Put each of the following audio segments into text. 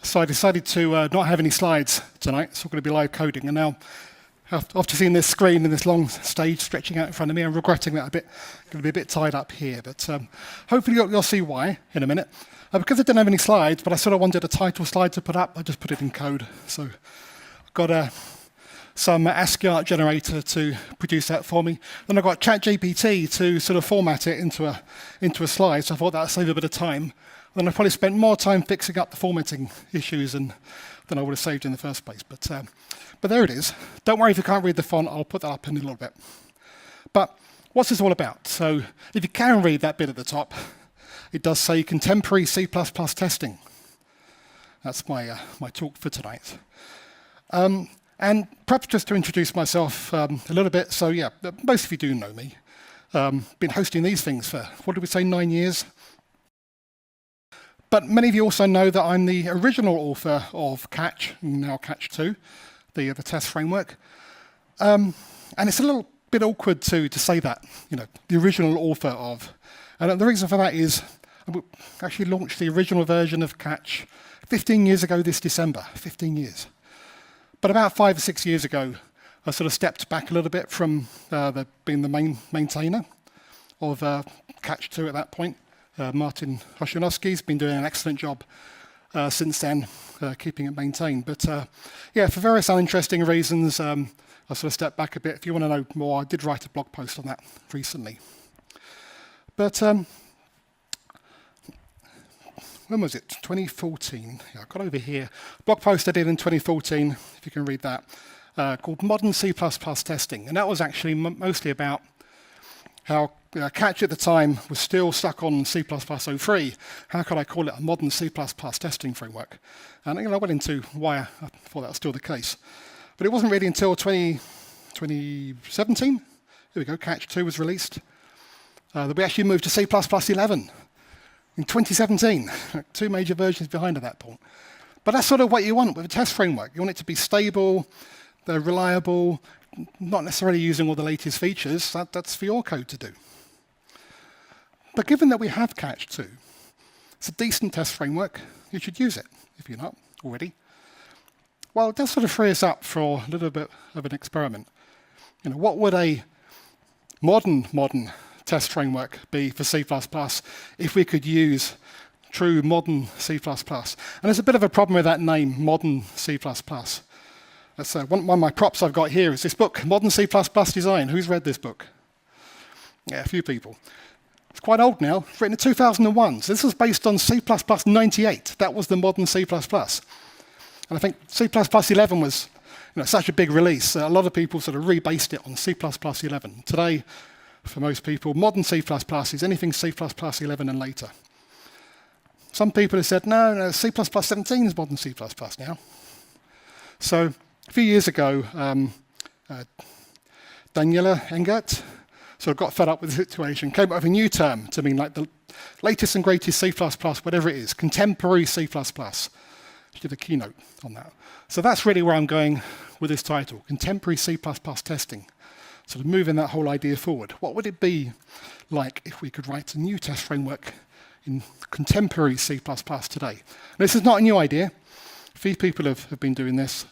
So I decided to not have any slides tonight. It's all going to be live coding. And now, after seeing this screen and this long stage stretching out in front of me, I'm regretting that a bit. I'm going to be a bit tied up here. But hopefully you'll see why in a minute. Because I didn't have any slides, but I sort of wanted a title slide to put up, I just put it in code. So I've got some ASCII art generator to produce that for me. Then I've got ChatGPT to sort of format it into a slide. So I thought that would save a bit of time. Then I probably spent more time fixing up the formatting issues than I would have saved in the first place. But there it is. Don't worry if you can't read the font. I'll put that up in a little bit. But what's this all about? So if you can read that bit at the top, it does say contemporary C++ testing. That's my talk for tonight. And perhaps just to introduce myself a little bit. So yeah, most of you do know me. Been hosting these things for, what did we say, 9 years? But many of you also know that I'm the original author of Catch, now Catch2, the test framework. And it's a little bit awkward to say that, the original author of. And the reason for that is I actually launched the original version of Catch 15 years ago this December, 15 years. But about 5 or 6 years ago, I sort of stepped back a little bit from being the main maintainer of Catch2 at that point. Martin Hoshanovsky's been doing an excellent job since then, keeping it maintained. But yeah, for various uninteresting reasons, I sort of stepped back a bit. If you want to know more, I did write a blog post on that recently. But when was it? 2014. Yeah, I got over here. Blog post I did in 2014, if you can read that, called Modern C++ Testing. And that was actually mostly about how Catch at the time was still stuck on C++ 03. How could I call it a modern C++ testing framework? And I went into why I thought that was still the case. But it wasn't really until 2017, here we go, Catch2 was released, that we actually moved to C++ 11 in 2017. 2 major versions behind at that point. But that's sort of what you want with a test framework. You want it to be stable, reliable, not necessarily using all the latest features. That's for your code to do. But given that we have Catch2, it's a decent test framework. You should use it if you're not already. Well, it does sort of free us up for a little bit of an experiment. What would a modern test framework be for C++ if we could use true modern C++? And there's a bit of a problem with that name, modern C++. That's one of my props I've got here is this book, Modern C++ Design. Who's read this book? Yeah, a few people. It's quite old now, written in 2001. So this was based on C++ 98. That was the modern C++. And I think C++ 11 was such a big release. A lot of people sort of rebased it on C++ 11. Today, for most people, modern C++ is anything C++ 11 and later. Some people have said, no, C++ 17 is modern C++ now. So a few years ago, Daniela Engert sort of got fed up with the situation, came up with a new term to mean like the latest and greatest C++, whatever it is, contemporary C++. She did a keynote on that. So that's really where I'm going with this title, contemporary C++ testing. Sort of moving that whole idea forward. What would it be like if we could write a new test framework in contemporary C++ today? And this is not a new idea. A few people have been doing this.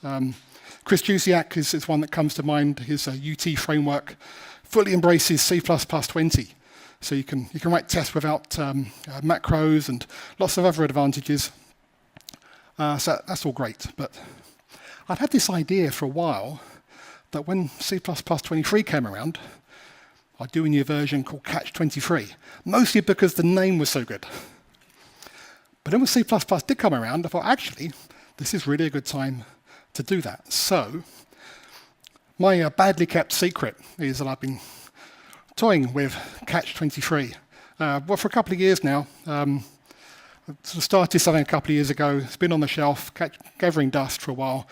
Chris Jusiak is one that comes to mind. His UT framework fully embraces C++ 20. So you can write tests without macros and lots of other advantages. So that's all great. But I'd had this idea for a while that when C++ 23 came around, I'd do a new version called Catch 23, mostly because the name was so good. But then when C++ did come around, I thought, actually, this is really a good time to do that. So my badly kept secret is that I've been toying with Catch 23. Well, for a couple of years now. I sort of started something a couple of years ago. It's been on the shelf, gathering dust for a while.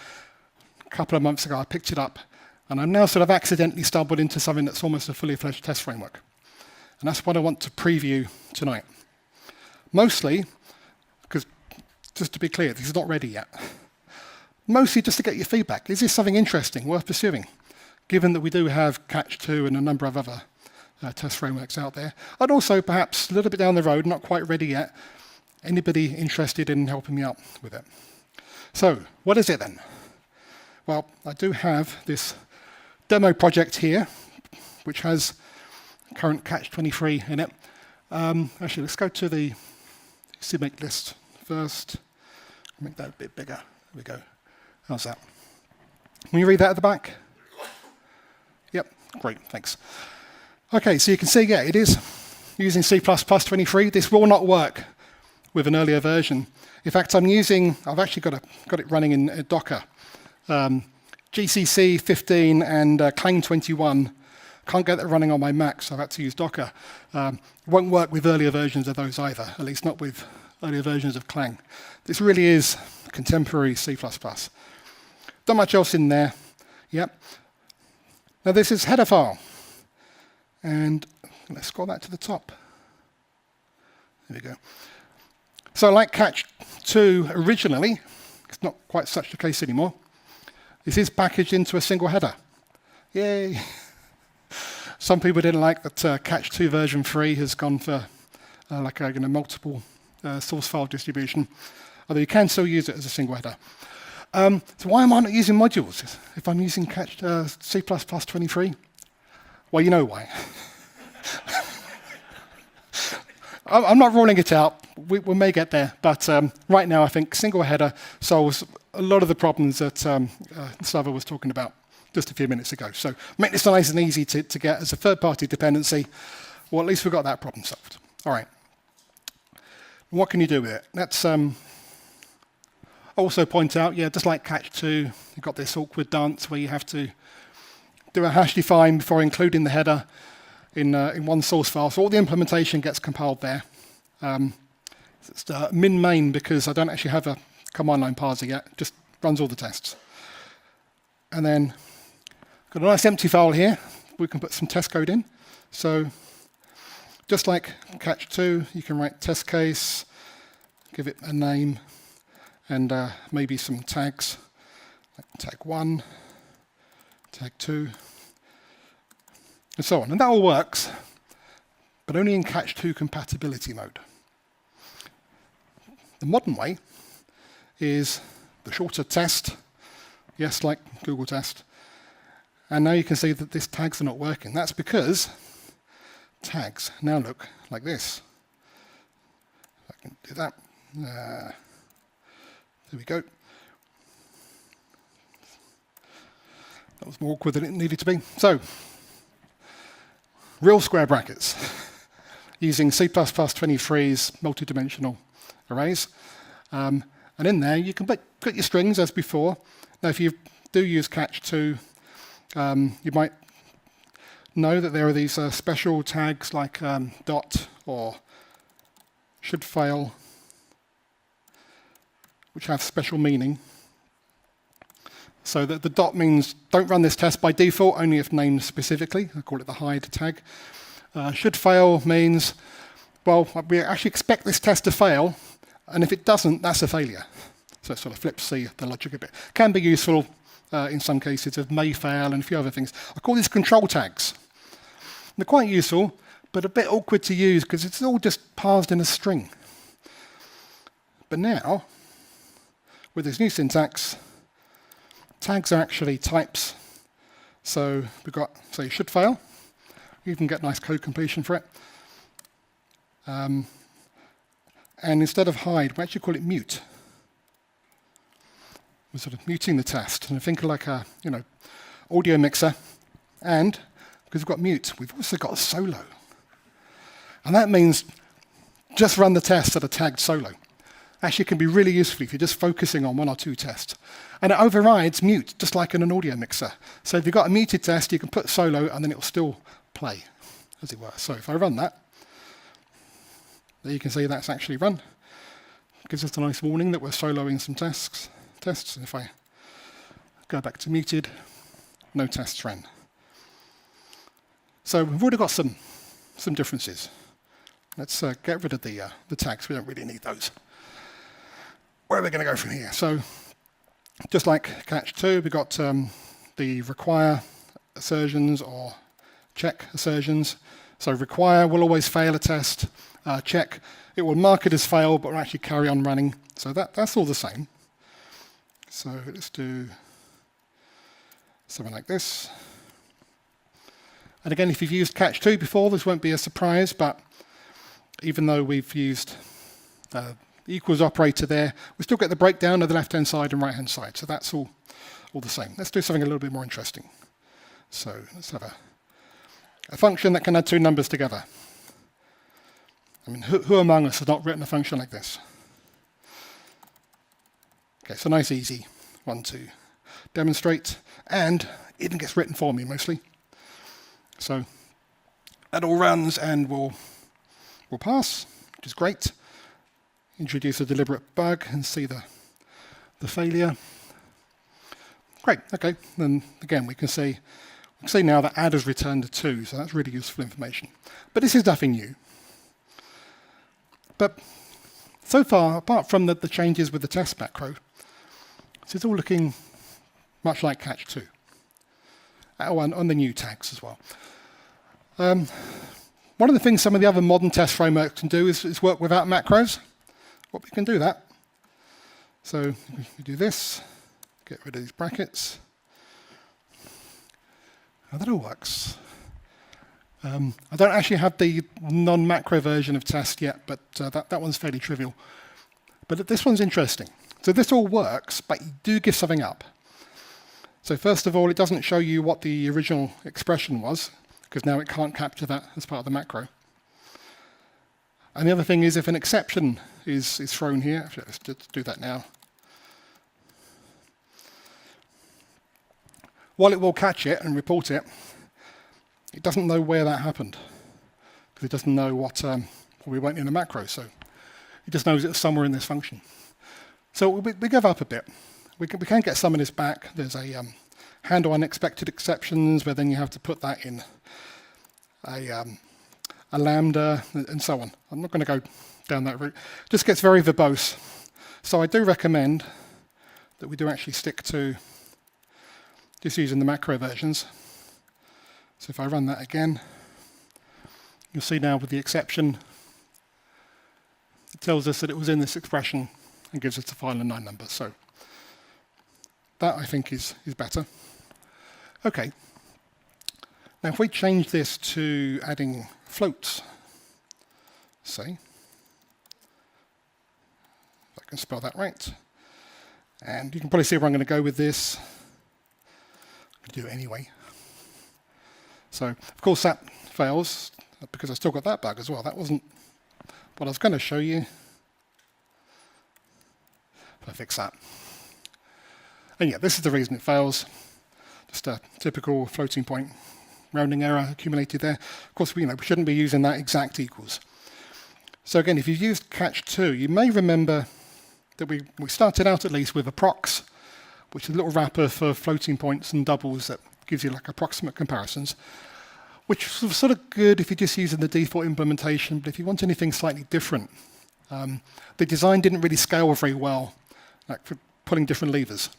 A couple of months ago, I picked it up. And I'm now sort of accidentally stumbled into something that's almost a fully fledged test framework. And that's what I want to preview tonight. Mostly, because just to be clear, this is not ready yet. Mostly just to get your feedback. Is this something interesting, worth pursuing? Given that we do have Catch2 and a number of other test frameworks out there. And also, perhaps, a little bit down the road, not quite ready yet, anybody interested in helping me out with it? So what is it then? Well, I do have this demo project here, which has current Catch-23 in it. Actually, let's go to the CMake list first. Make that a bit bigger. There we go. How's that? Can you read that at the back? Yep, great, thanks. Okay, so you can see, yeah, it is using C++23. This will not work with an earlier version. In fact, I've actually got it running in Docker. GCC 15 and Clang 21. Can't get that running on my Mac, so I've had to use Docker. It won't work with earlier versions of those either, at least not with earlier versions of Clang. This really is contemporary C++. Not much else in there. Yep. Now this is header file. And let's scroll that to the top. There we go. So like Catch2 originally, it's not quite such the case anymore. This is packaged into a single header. Yay. Some people didn't like that Catch2 version 3 has gone for multiple source file distribution, although you can still use it as a single header. So why am I not using modules if I'm using C++23? Well, you know why. I'm not ruling it out. We may get there, but right now I think single header solves a lot of the problems that Slava was talking about just a few minutes ago. So make this nice and easy to get as a third-party dependency. Well, at least we've got that problem solved. All right. What can you do with it? Let's also point out, yeah, just like Catch2, you've got this awkward dance where you have to do a hash define before including the header in one source file. So all the implementation gets compiled there. It's min main because I don't actually have a command line parser yet, just runs all the tests. And then got a nice empty file here. We can put some test code in. So just like Catch2, you can write test case, give it a name, and maybe some tags, like tag 1, tag 2, and so on. And that all works, but only in Catch2 compatibility mode. The modern way is the shorter test, yes, like Google test. And now you can see that these tags are not working. That's because tags now look like this. I can do that. There we go. That was more awkward than it needed to be. So, real square brackets using C++23's multi-dimensional arrays. And in there, you can put your strings as before. Now, if you do use Catch2, you might know that there are these special tags like dot or should fail, which have special meaning. So that the dot means don't run this test by default, only if named specifically. I call it the hide tag. Should fail means, well, we actually expect this test to fail, and if it doesn't, that's a failure. So it sort of flips the logic a bit. Can be useful in some cases of may fail and a few other things. I call these control tags. They're quite useful, but a bit awkward to use because it's all just parsed in a string. But now, with this new syntax, tags are actually types. So we've got, so you should fail. You can get nice code completion for it. And instead of hide, we actually call it mute. We're sort of muting the test. And think of like a, audio mixer. And because we've got mute, we've also got solo. And that means just run the test at a tagged solo. Actually, it can be really useful if you're just focusing on one or two tests. And it overrides mute, just like in an audio mixer. So if you've got a muted test, you can put solo, and then it will still play, as it were. So if I run that, there you can see that's actually run. It gives us a nice warning that we're soloing some tests. And if I go back to muted, no tests ran. So we've already got some differences. Let's get rid of the tags. We don't really need those. Where are we going to go from here? So just like Catch2, we've got the require assertions or check assertions. So require will always fail a test. Check, it will mark it as fail, but will actually carry on running. So that's all the same. So let's do something like this. And again, if you've used Catch2 before, this won't be a surprise, but even though we've used the equals operator there, we still get the breakdown of the left-hand side and right-hand side. So that's all the same. Let's do something a little bit more interesting. So let's have a function that can add two numbers together. I mean, who among us has not written a function like this? Okay, so nice, easy one to demonstrate, and even gets written for me mostly. So that all runs and will pass, which is great. Introduce a deliberate bug and see the failure. Great, okay. Then again, we can see now that add has returned a 2, so that's really useful information. But this is nothing new. But so far, apart from the changes with the test macro, this is all looking much like Catch2. On the new tags as well. One of the things some of the other modern test frameworks can do is work without macros. Well, we can do that. So we do this, get rid of these brackets. Now that all works. I don't actually have the non-macro version of test yet, but that one's fairly trivial. But this one's interesting. So this all works, but you do give something up. So first of all, it doesn't show you what the original expression was, because now it can't capture that as part of the macro. And the other thing is if an exception is thrown here, actually, let's do that now. While it will catch it and report it, it doesn't know where that happened, because it doesn't know what we went in a macro, so it just knows it's somewhere in this function. So we give up a bit. We can get some of this back. There's a handle unexpected exceptions, where then you have to put that in a lambda, and so on. I'm not going to go down that route. It just gets very verbose. So I do recommend that we do actually stick to just using the macro versions. So if I run that again, you'll see now with the exception, it tells us that it was in this expression and gives us the final 9 numbers. So that, I think, is better. Okay. Now, if we change this to adding floats, say, if I can spell that right, and you can probably see where I'm going to go with this. I'm going to do it anyway. So, of course, that fails because I still got that bug as well. That wasn't what I was going to show you. If I fix that. And yeah, this is the reason it fails. Just a typical floating point rounding error accumulated there. Of course, we shouldn't be using that exact equals. So again, if you've used Catch2, you may remember that we started out at least with approx, which is a little wrapper for floating points and doubles that gives you like approximate comparisons, which was sort of good if you're just using the default implementation, but if you want anything slightly different, the design didn't really scale very well, like for pulling different levers.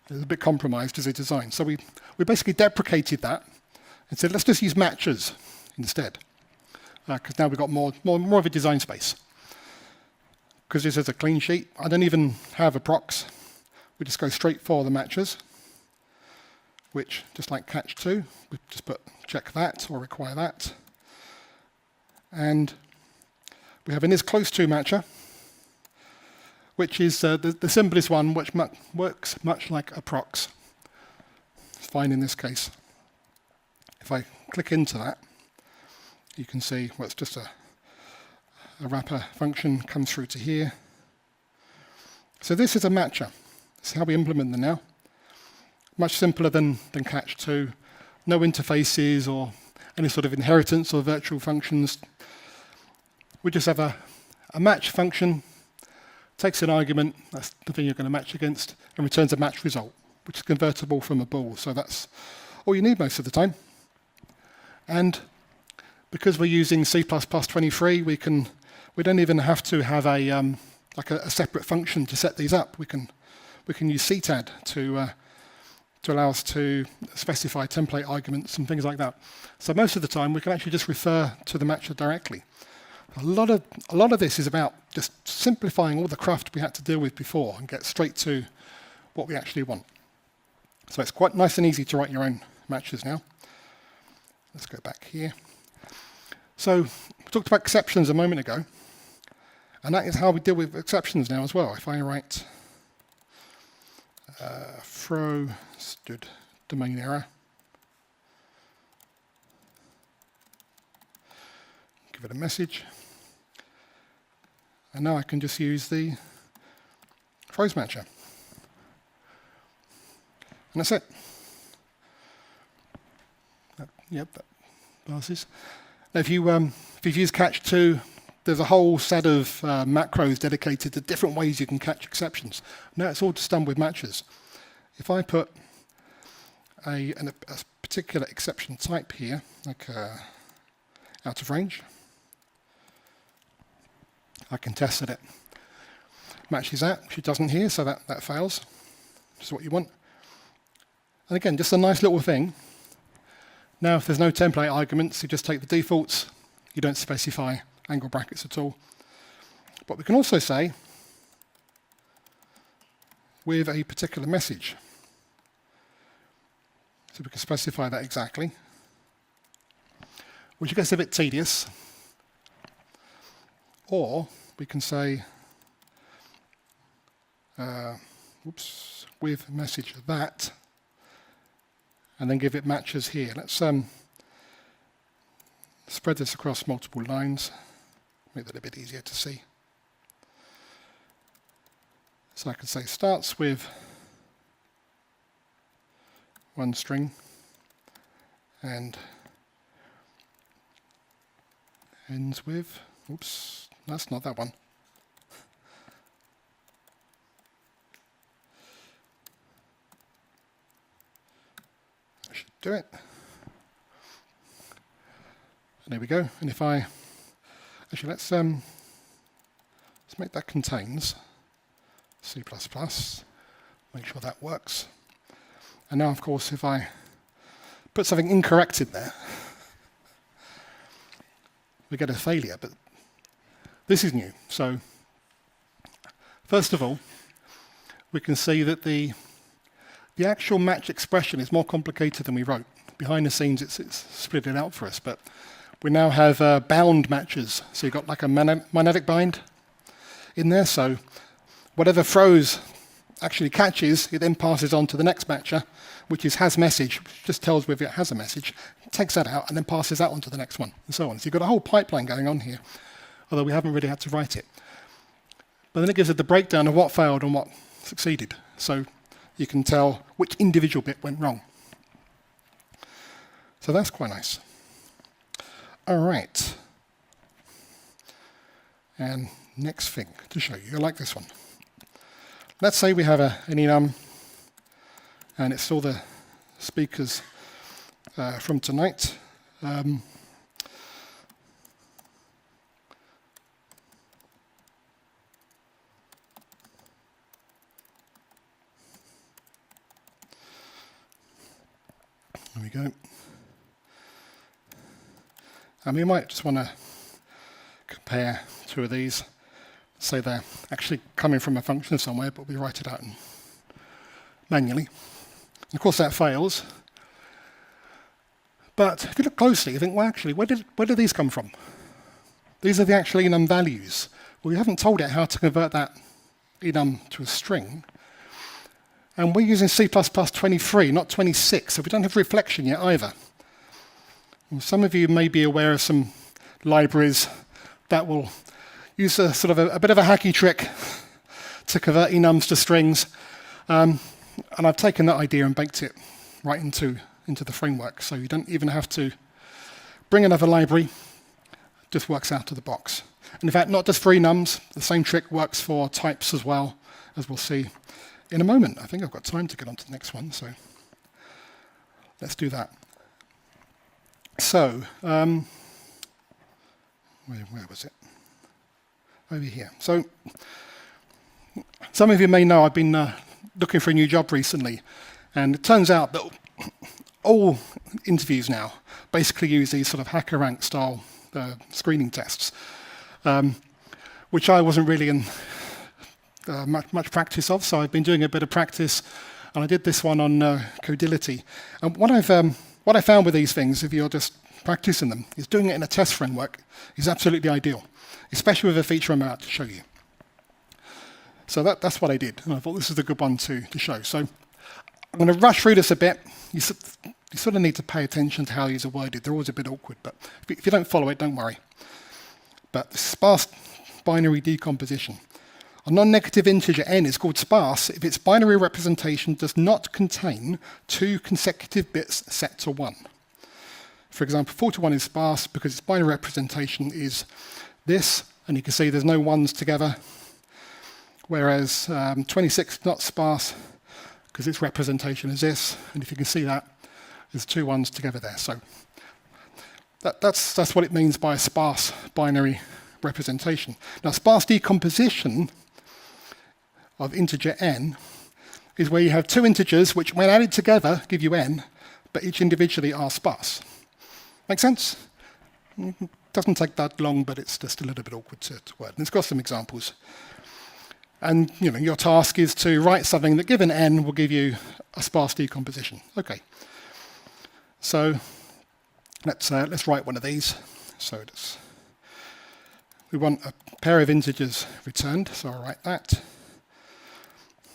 It was a bit compromised as a design. So we basically deprecated that and said, let's just use matches instead, because now we've got more of a design space. Because this is a clean sheet, I don't even have a prox. We just go straight for the matches, which, just like Catch2, we just put check that or require that. And we have an is close to matcher, which is the simplest one, which works much like a prox. It's fine in this case. If I click into that, you can see, well, it's just a wrapper function comes through to here. So this is a matcher. This is how we implement them now. Much simpler than Catch2. No interfaces or any sort of inheritance or virtual functions. We just have a match function, takes an argument, that's the thing you're going to match against, and returns a match result, which is convertible from a bool. So that's all you need most of the time. And because we're using C++23, we don't even have to have a separate function to set these up. We can use ctad to allow us to specify template arguments and things like that. So most of the time, we can actually just refer to the matcher directly. A lot of this is about just simplifying all the cruft we had to deal with before and get straight to what we actually want. So it's quite nice and easy to write your own matches now. Let's go back here. So we talked about exceptions a moment ago, and that is how we deal with exceptions now as well. If I write throw stood domain error, give it a message, and now I can just use the throws matcher. And that's it. Yep, that passes. Now if you've used Catch2, there's a whole set of macros dedicated to different ways you can catch exceptions. Now it's all just done with matches. If I put a particular exception type here, like out of range, I can test that it matches that, which it doesn't here, so that fails, which is what you want. And again, just a nice little thing. Now if there's no template arguments, you just take the defaults, you don't specify angle brackets at all. But we can also say, with a particular message. So we can specify that exactly, which gets a bit tedious. Or we can say, with message that, and then give it matches here. Let's spread this across multiple lines, make that a bit easier to see. So I can say starts with one string and ends with, oops, that's not that one. I should do it. And there we go. And if I, actually let's make that contains C++, make sure that works. And now of course if I put something incorrect in there, we get a failure, but this is new. So first of all, we can see that the actual match expression is more complicated than we wrote. Behind the scenes it's split it out for us, but we now have bound matches. So you've got like a monadic bind in there, so whatever throws actually catches, it then passes on to the next matcher, which is has message, which just tells whether it has a message, takes that out and then passes that on to the next one, and so on. So you've got a whole pipeline going on here, although we haven't really had to write it. But then it gives it the breakdown of what failed and what succeeded. So you can tell which individual bit went wrong. So that's quite nice. All right. And next thing to show you, I like this one. Let's say we have an enum, and it's all the speakers from tonight. There we go. And we might just want to compare two of these. Say they're actually coming from a function somewhere, but we write it out manually. And of course that fails. But if you look closely, you think, well actually, where did these come from? These are the actual enum values. Well, we haven't told it how to convert that enum to a string. And we're using C++ 23, not 26, so we don't have reflection yet either. And some of you may be aware of some libraries that will use a sort of a bit of a hacky trick to convert enums to strings. And I've taken that idea and baked it right into the framework, so you don't even have to bring another library, it just works out of the box. And in fact, not just for enums, the same trick works for types as well, as we'll see in a moment. I think I've got time to get on to the next one, so let's do that. So, where was it? Over here. So, some of you may know I've been looking for a new job recently, and it turns out that all interviews now basically use these sort of HackerRank style much practice of, so I've been doing a bit of practice, and I did this one on Codility. And what I found with these things, if you're just practicing them, is doing it in a test framework is absolutely ideal, especially with a feature I'm about to show you. So that's what I did, and I thought this is a good one to show. So I'm going to rush through this a bit. You sort of need to pay attention to how these are worded. They're always a bit awkward, but if you don't follow it, don't worry. But sparse binary decomposition. A non-negative integer n is called sparse if its binary representation does not contain 2 consecutive bits set to 1. For example, 41 is sparse because its binary representation is this, and you can see there's no ones together, whereas 26 is not sparse because its representation is this, and if you can see that, there's 2 ones together there. So that's what it means by a sparse binary representation. Now, sparse decomposition of integer n is where you have 2 integers which, when added together, give you n, but each individually are sparse. Make sense? Doesn't take that long, but it's just a little bit awkward to word. And it's got some examples. And your task is to write something that, given n, will give you a sparse decomposition. Okay. So let's write one of these. So we want a pair of integers returned, so I'll write that.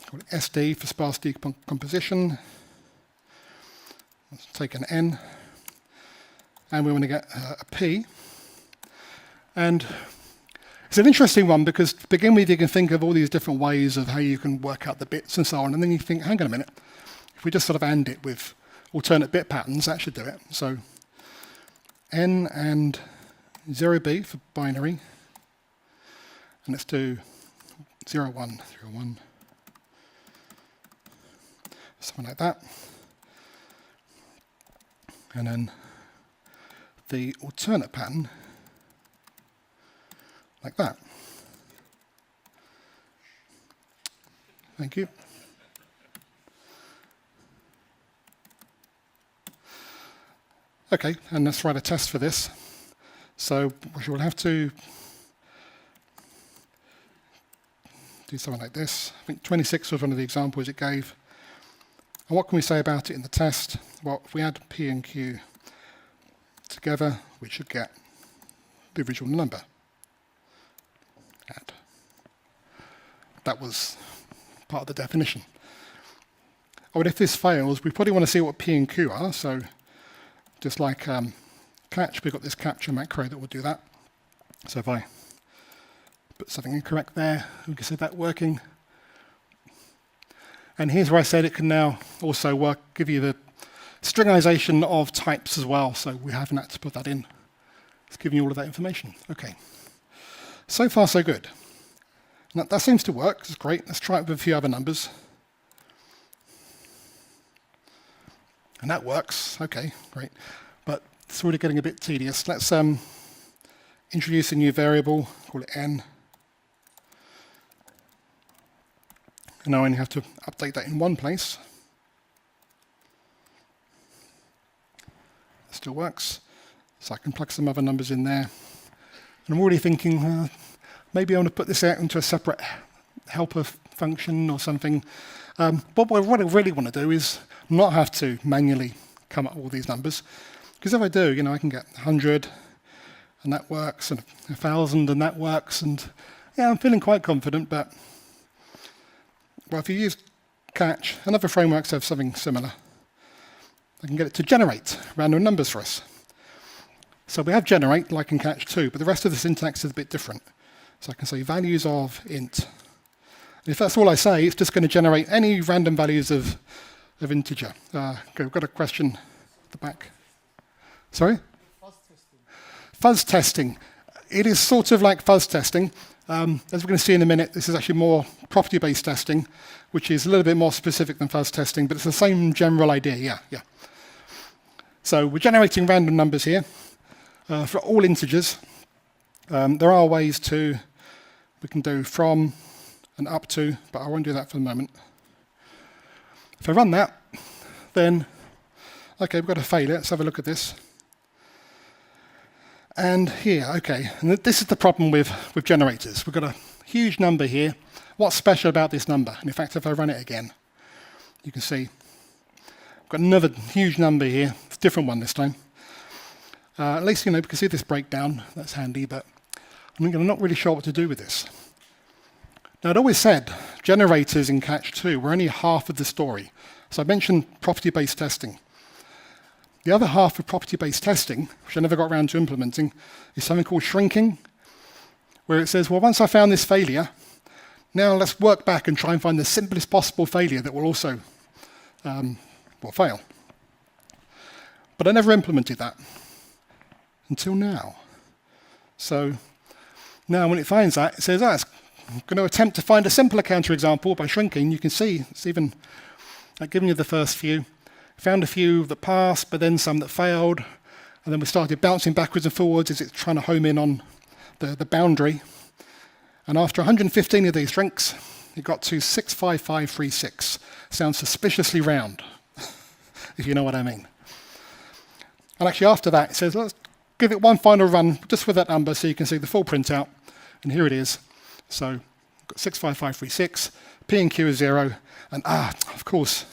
Call it SD for sparse decomposition. Let's take an n, and we want to get a p. And it's an interesting one because to begin with, you can think of all these different ways of how you can work out the bits and so on, and then you think, hang on a minute, if we just sort of AND it with alternate bit patterns, that should do it. So n and 0b for binary, and let's do 0, 1, 0, 1, something like that. And then the alternate pattern, like that. Thank you. Okay, and let's write a test for this. So we'll have to do something like this. I think 26 was one of the examples it gave. And what can we say about it in the test? Well, if we add P and Q together, we should get the original number. Add. That was part of the definition. Oh, but if this fails, we probably want to see what P and Q are. So just like catch, we've got this capture macro that will do that. So if I put something incorrect there, we can see that working. And here's where I said it can now also give you the stringization of types as well. So we haven't had to put that in. It's giving you all of that information. Okay. So far, so good. Now, that seems to work. It's great. Let's try it with a few other numbers. And that works. Okay, great. But it's already getting a bit tedious. Let's introduce a new variable, call it n. And now I only have to update that in one place. It still works. So I can plug some other numbers in there. And I'm already thinking, maybe I want to put this out into a separate helper function or something. But what I really want to do is not have to manually come up with all these numbers. Because if I do, I can get 100, and that works, and 1,000, and that works. And yeah, I'm feeling quite confident, but well, if you use Catch, and other frameworks have something similar, I can get it to generate random numbers for us. So we have generate, like in Catch2, but the rest of the syntax is a bit different. So I can say values of int. And if that's all I say, it's just going to generate any random values of integer. We've got a question at the back. Sorry? Fuzz testing. Fuzz testing. It is sort of like fuzz testing. As we're going to see in a minute, this is actually more property-based testing, which is a little bit more specific than fuzz testing, but it's the same general idea, yeah. So we're generating random numbers here for all integers. There are ways we can do from and up to, but I won't do that for the moment. If I run that, then, okay, we've got a failure. Let's have a look at this. And here, okay, and this is the problem with generators. We've got a huge number here. What's special about this number? And in fact, if I run it again, you can see I've got another huge number here. It's a different one this time. At least, we can see this breakdown. That's handy, but I'm not really sure what to do with this. Now, I'd always said generators in Catch2 were only half of the story. So I mentioned property-based testing. The other half of property-based testing, which I never got around to implementing, is something called shrinking, where it says, well, once I found this failure, now let's work back and try and find the simplest possible failure that will also fail. But I never implemented that until now. So now when it finds that, it says, it's going to attempt to find a simpler counterexample by shrinking. You can see it's even giving you the first few. Found a few that passed, but then some that failed. And then we started bouncing backwards and forwards as it's trying to home in on the boundary. And after 115 of these shrinks, it got to 65536. Sounds suspiciously round, if you know what I mean. And actually after that, it says, let's give it one final run just with that number so you can see the full printout. And here it is. So got 65536, P and Q is 0, and of course,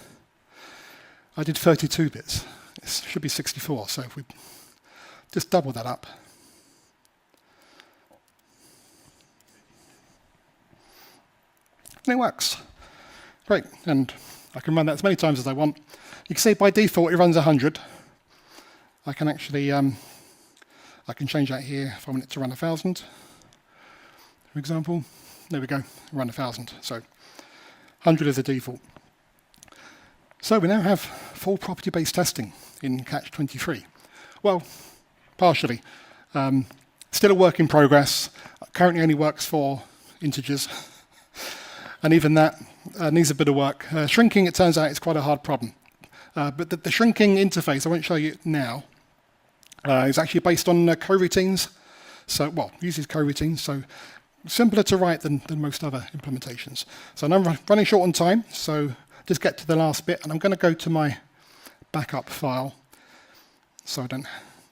I did 32 bits. It should be 64, so if we just double that up. And it works. Great, and I can run that as many times as I want. You can see by default it runs 100. I can actually, I can change that here if I want it to run 1,000. For example, there we go, run 1,000. So 100 is the default. So we now have full property-based testing in Catch23. Well, partially. Still a work in progress. Currently only works for integers. And even that needs a bit of work. Shrinking, it turns out, is quite a hard problem. But the shrinking interface, I won't show you now, is actually based on coroutines. So, uses coroutines, so simpler to write than most other implementations. So I'm running short on time, so just get to the last bit, and I'm going to go to my backup file, so I don't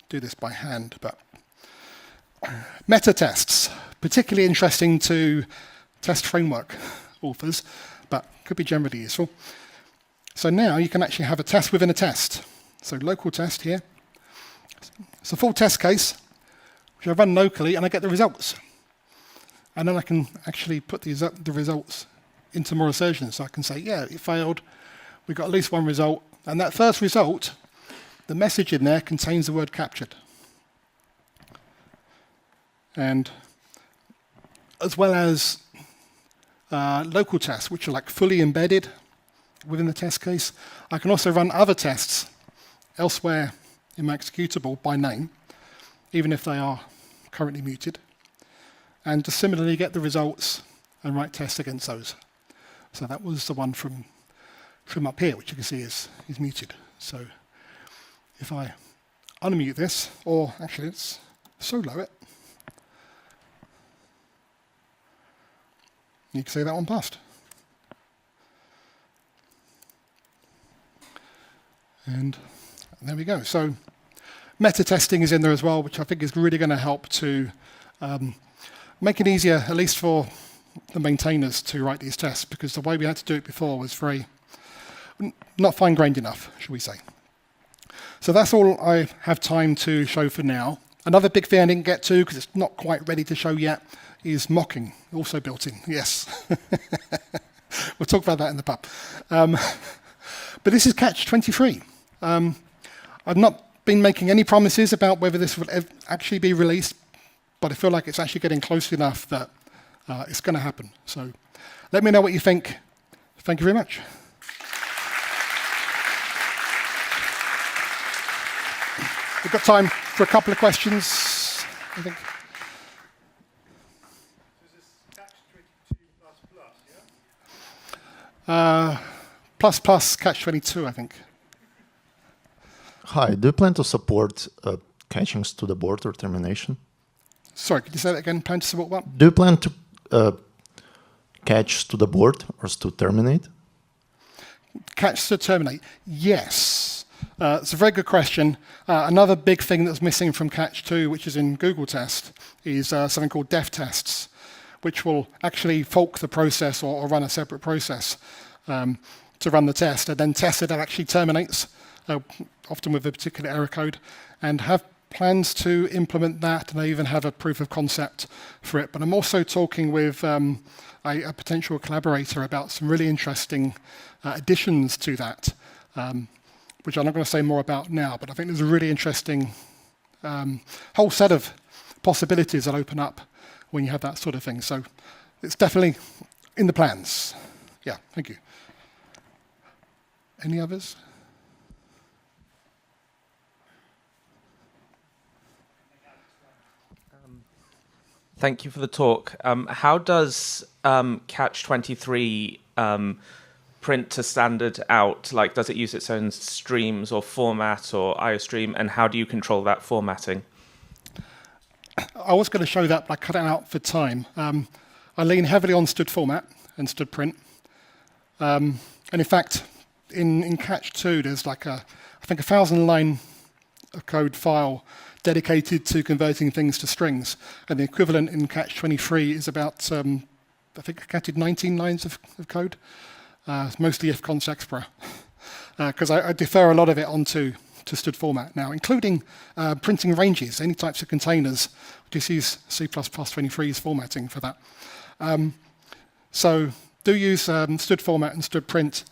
do this by hand. But meta tests, particularly interesting to test framework authors, but could be generally useful. So now you can actually have a test within a test. So local test here. It's a full test case, which I run locally, and I get the results. And then I can actually put the results into more assertions. So I can say, yeah, it failed. We got at least one result. And that first result, the message in there contains the word captured. And as well as local tests, which are like fully embedded within the test case, I can also run other tests elsewhere in my executable by name, even if they are currently muted, and to similarly get the results and write tests against those. So that was the one from up here, which you can see is muted. So if I unmute this, or actually let's solo it, you can see that one passed. And there we go. So meta testing is in there as well, which I think is really going to help to make it easier, at least for the maintainers, to write these tests, because the way we had to do it before was very not fine-grained enough, shall we say. So that's all I have time to show for now. Another big thing I didn't get to, because it's not quite ready to show yet, is mocking, also built in. Yes. We'll talk about that in the pub. But this is Catch23. I've not been making any promises about whether this will actually be released, but I feel like it's actually getting close enough that it's going to happen. So let me know what you think. Thank you very much. We've got time for a couple of questions, I think. So this is Catch22 yeah? Plus Catch22, I think. Hi, do you plan to support catchings to the board or termination? Sorry, could you say that again? Plan to support what? Do you plan to catch to the board or to terminate? Catch to terminate? Yes. It's a very good question. Another big thing that's missing from Catch2, which is in Google Test, is something called def tests, which will actually fork the process or run a separate process to run the test, and then test it and actually terminates, often with a particular error code, and have plans to implement that, and they even have a proof of concept for it. But I'm also talking with a potential collaborator about some really interesting additions to that, which I'm not going to say more about now, but I think there's a really interesting whole set of possibilities that open up when you have that sort of thing. So it's definitely in the plans. Yeah, thank you. Any others? Thank you for the talk. How does Catch23 print to standard out? Like, does it use its own streams or format or IOStream, and how do you control that formatting? I was going to show that, but I cut it out for time. I lean heavily on std format and std print. And in fact, in Catch2, there's like I think 1,000-line of code file dedicated to converting things to strings. And the equivalent in Catch23 is about, I think I counted 19 lines of code. It's mostly if const expr. Because I defer a lot of it onto std format now, including printing ranges, any types of containers. Just use C++23's formatting for that. So do use std format and std print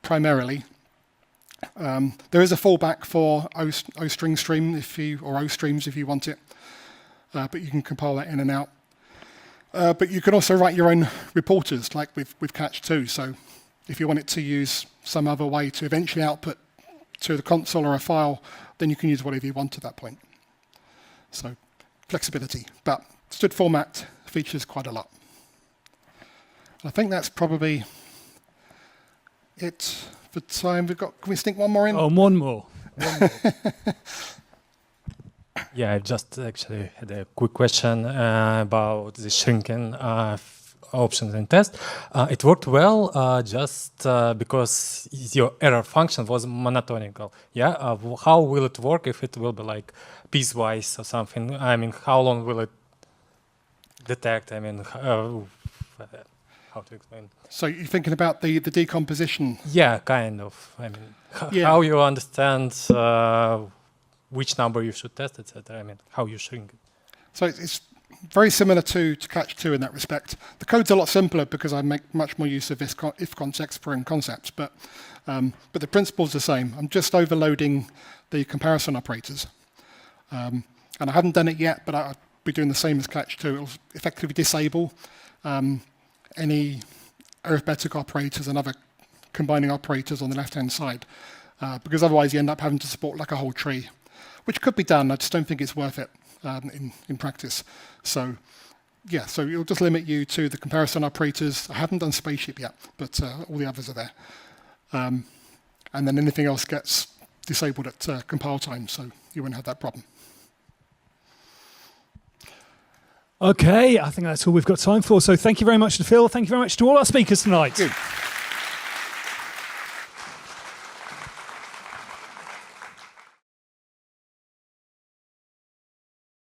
primarily. There is a fallback for O-string stream or O-streams if you want it, but you can compile that in and out. But you can also write your own reporters, like with Catch2. So if you want it to use some other way to eventually output to the console or a file, then you can use whatever you want at that point. So flexibility, but std format features quite a lot. I think that's probably it for time. Can we sneak one more in? Oh, one more. Yeah, I just actually had a quick question about the shrinking options in test. It worked well just because your error function was monotonical. Yeah, how will it work if it will be like piecewise or something? I mean, how long will it detect? I mean, how to explain? So you're thinking about the decomposition? Yeah, kind of. I mean, how you understand which number you should test, etc. I mean, how you shrink it. So it's very similar to Catch2 in that respect. The code's a lot simpler because I make much more use of if const expr and concepts, but the principle's the same. I'm just overloading the comparison operators. And I haven't done it yet, but I'll be doing the same as Catch2. It'll effectively disable any arithmetic operators and other combining operators on the left-hand side, because otherwise you end up having to support like a whole tree, which could be done. I just don't think it's worth it in practice. So yeah, so it'll just limit you to the comparison operators. I haven't done spaceship yet, but all the others are there. And then anything else gets disabled at compile time, so you won't have that problem. Okay, I think that's all we've got time for. So thank you very much to Phil. Thank you very much to all our speakers tonight. Good.